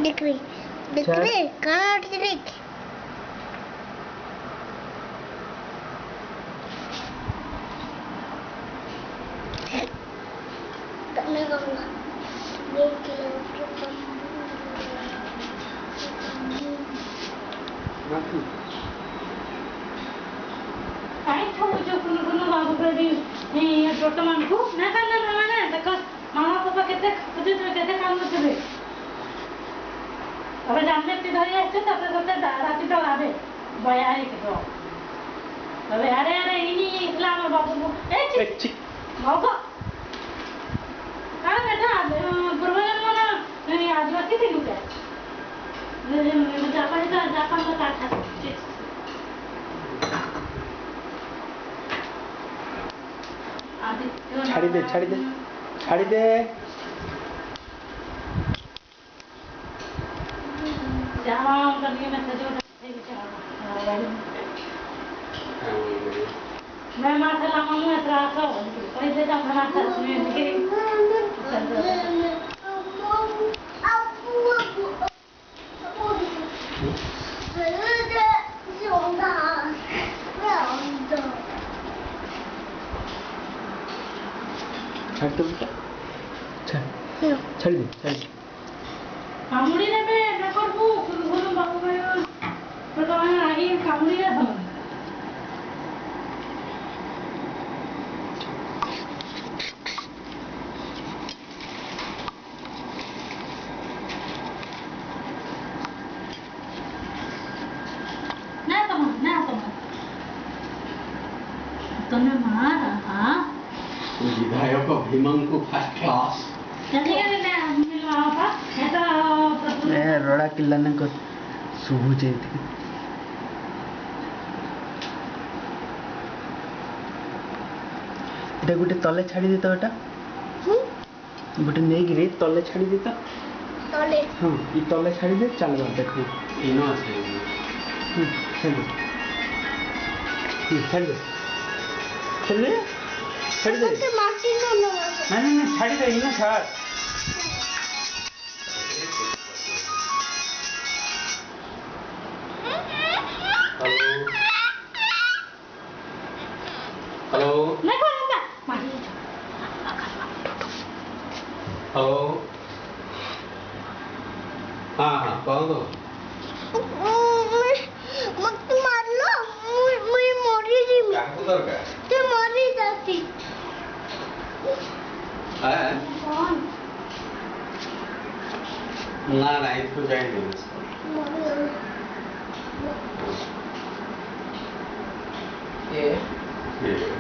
देख रही काट देख मैं कहूँगा छोट मानकू ना कांदा माने देख मामा पापा केते खुद केते काम करते अब जानते ती धरी आछे तते तते राती तो आबे बया है के तो अबे अरे अरे इनी इस्लाम बाबू ए ची बाबू काय बेटा पूर्वजन मला नाही आदिवासी थी लुका जापानी का जापान का काटा छाड़ी दे छाड़ी दे छाड़ी दे जाओ करके मैं सजो मैं माथा लामू इतना आसा पैसे का माथा में के छाड़ दे बेटा छाड़ी दे कामुड़ी ने पे न करबो गुरु बाबू भाई तो मैं आगे कामुड़ी ने हम ना तुमने मारा हां विधायक भीमंकु फर्स्ट क्लास रड़ा किल्ला ने को सुबुचे एटा गोटे तले छाड़ी दे तो एटा गोटे नहीं गिरी तले छाड़ी दे तो तले हां ई तले छाड़ी दे चल बा देखो इनो আছে छाड़ी छाड़ी दे छाड़ी दे तो माची ना नहीं छाड़ी दे इनो छाड़ हेलो मैं करूंगा मारी हेलो हाँ कौन तो मग तू मारलो मी मोरी जी मी क्या दरकार ते मोरी जाती है कौन ना इसको जाएंगे ये